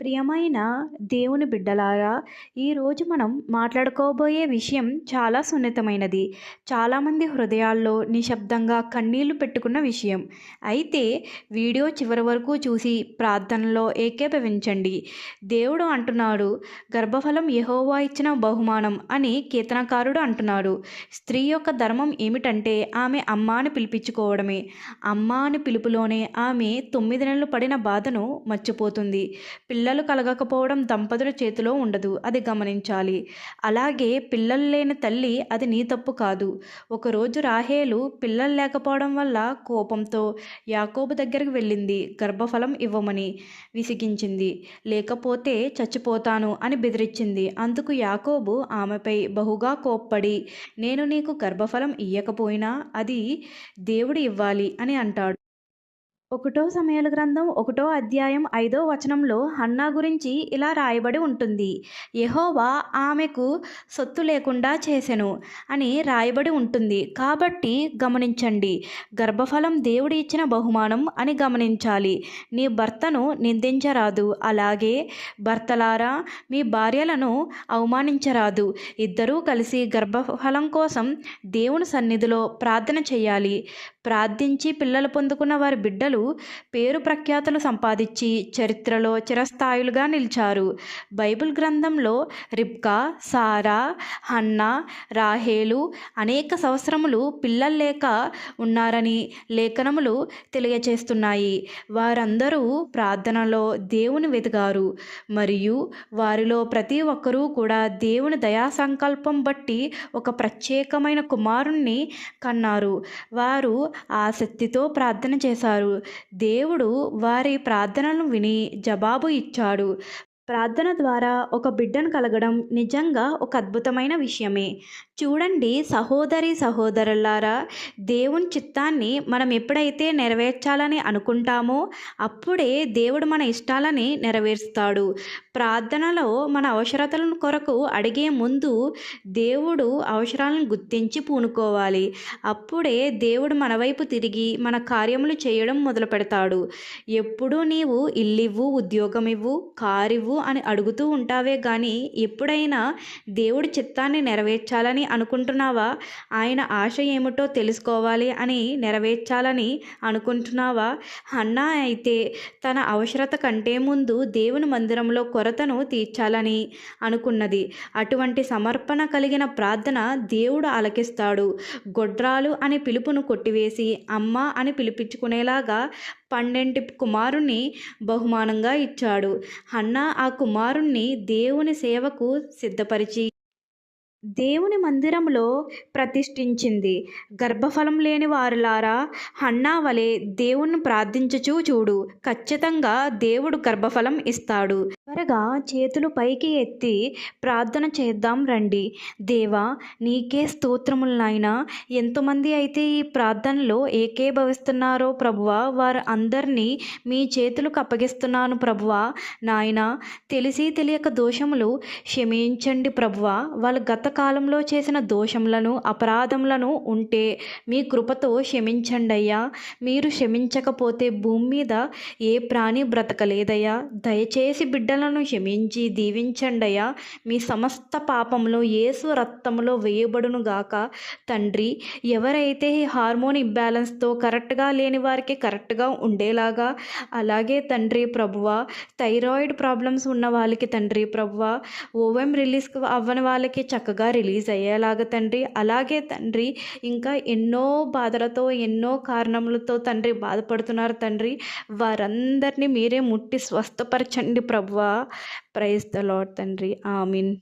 ప్రియమైన దేవుని బిడ్డలారా, ఈరోజు మనం మాట్లాడుకోబోయే విషయం చాలా సున్నితమైనది. చాలామంది హృదయాల్లో నిశ్శబ్దంగా కన్నీళ్లు పెట్టుకున్న విషయం. అయితే వీడియో చివరి వరకు చూసి ప్రార్థనలో ఏకీభవించండి. దేవుడు అంటున్నాడు, గర్భఫలం యెహోవా ఇచ్చిన బహుమానం అని కీర్తనకారుడు అంటున్నాడు. స్త్రీ యొక్క ధర్మం ఏమిటంటే ఆమె అమ్మ అని పిలిపించుకోవడమే. అమ్మ అని పిలుపులోనే ఆమె 9 నెలలు పడిన బాధను మర్చిపోతుంది. పిల్లలు కలగకపోవడం దంపతుల చేతిలో ఉండదు, అది గమనించాలి. అలాగే పిల్లలు లేని తల్లి, అది నీ తప్పు కాదు. ఒకరోజు రాహేలు పిల్లలు లేకపోవడం వల్ల కోపంతో యాకోబు దగ్గరికి వెళ్ళింది, గర్భఫలం ఇవ్వమని విసిగించింది. లేకపోతే చచ్చిపోతాను అని బెదిరించింది. అందుకు యాకోబు ఆమెపై బహుగా కోప్పడి, నేను నీకు గర్భఫలం ఇయ్యకపోయినా అది దేవుడు ఇవ్వాలి అని అంటాడు. ఒకటో సమూయేలు గ్రంథం 1వ అధ్యాయం 5వ వచనంలో హన్నా గురించి ఇలా రాయబడి ఉంటుంది. యెహోవా ఆమెకు సొత్తు లేకుండా చేసెను అని రాయబడి ఉంటుంది. కాబట్టి గమనించండి, గర్భఫలం దేవుడు ఇచ్చిన బహుమానం అని గమనించాలి. నీ భర్తను నిందించరాదు, అలాగే భర్తలారా మీ భార్యలను అవమానించరాదు. ఇద్దరూ కలిసి గర్భఫలం కోసం దేవుని సన్నిధిలో ప్రార్థన చేయాలి. ప్రార్థించి పిల్లలు పొందుకున్న వారి బిడ్డలు పేరు ప్రఖ్యాతులు సంపాదించి చరిత్రలో చిరస్థాయులుగా నిలిచారు. బైబిల్ గ్రంథంలో రిబ్కా, సారా, హన్నా, రాహేలు అనేక సంవత్సరములు పిల్లలు లేక ఉన్నారని లేఖనములు తెలియచేస్తున్నాయి. వారందరూ ప్రార్థనలో దేవుని వెతికారు మరియు వారిలో ప్రతి ఒక్కరూ కూడా దేవుని దయా సంకల్పం బట్టి ఒక ప్రత్యేకమైన కుమారుణ్ణి కన్నారు. వారు ఆసక్తితో ప్రార్థన చేశారు. దేవుడు వారి ప్రార్థనలను విని జవాబు ఇచ్చాడు. ప్రార్థన ద్వారా ఒక బిడ్డను కలగడం నిజంగా ఒక అద్భుతమైన విషయమే. చూడండి సహోదరి సహోదరులారా, దేవుని చిత్తాన్ని మనం ఎప్పుడైతే నెరవేర్చాలని అనుకుంటామో అప్పుడే దేవుడు మన ఇష్టాలని నెరవేరుస్తాడు. ప్రార్థనలో మన అవసరతలను కొరకు అడిగే ముందు దేవుడు అవసరాలను గుర్తించి పూనుకోవాలి. అప్పుడే దేవుడు మన వైపు తిరిగి మన కార్యములు చేయడం మొదలు పెడతాడు. ఎప్పుడూ నీవు ఇల్లివ్వు, ఉద్యోగం ఇవ్వు, కారివ్వు అని అడుగుతూ ఉంటావే కానీ ఎప్పుడైనా దేవుడి చిత్తాన్ని నెరవేర్చాలని అనుకుంటున్నావా? ఆయన ఆశ ఏమిటో తెలుసుకోవాలి అని నెరవేర్చాలని అనుకుంటున్నావా? హన్నా అయితే తన అవసరత కంటే ముందు దేవుని మందిరంలో కొరతను తీర్చాలని అనుకున్నది. అటువంటి సమర్పణ కలిగిన ప్రార్థన దేవుడు ఆలకిస్తాడు. గొడ్రాలు అనే పిలుపును కొట్టివేసి అమ్మ అని పిలిపించుకునేలాగా 12 కుమారుణ్ణి బహుమానంగా ఇచ్చాడు. హన్నా ఆ కుమారుణ్ణి దేవుని సేవకు సిద్ధపరిచి దేవుని మందిరంలో ప్రతిష్ఠించింది. గర్భఫలం లేని వారులారా, హన్నా వలె దేవుణ్ణి ప్రార్థించుచూ చూడు, ఖచ్చితంగా దేవుడు గర్భఫలం ఇస్తాడు. త్వరగా చేతులు పైకి ఎత్తి ప్రార్థన చేద్దాం రండి. దేవా, నీకే స్తోత్రములు నాయనా. ఎంతమంది అయితే ఈ ప్రార్థనలో ఏకీభవిస్తున్నారో ప్రభువా, వారు అందరినీ మీ చేతులకు అప్పగిస్తున్నాను ప్రభువా. నాయనా, తెలిసి తెలియక దోషములు క్షమించండి ప్రభువా. వాళ్ళ గత కాలంలో చేసిన దోషములను అపరాధములను ఉంటే మీ కృపతో క్షమించండి అయ్యా. మీరు క్షమించకపోతే భూమి మీద ఏ ప్రాణి బ్రతకలేదయ్యా. దయచేసి బిడ్డలను క్షమించి దీవించండి అయ్యా. మీ సమస్త పాపములు యేసు రక్తములో వేయబడును గాక తండ్రి. ఎవరైతే హార్మోన్ ఇంబ్యాలెన్స్తో కరెక్ట్గా లేని వారికి కరెక్ట్గా ఉండేలాగా, అలాగే తండ్రి ప్రభువా థైరాయిడ్ ప్రాబ్లమ్స్ ఉన్న వాళ్ళకి తండ్రి ప్రభువా ఓవెం రిలీజ్ అవ్వని వాళ్ళకి చక్కగా రిలీజ్ అయ్యేలాగా తండ్రి. అలాగే తండ్రి ఇంకా ఎన్నో బాధలతో ఎన్నో కారణములతో తండ్రి బాధపడుతున్నారు తండ్రి. వారందరినీ మీరే ముట్టి స్వస్థపరచండి ప్రభువా. ప్రైజ్ ద లార్డ్ తండ్రి. ఆమీన్.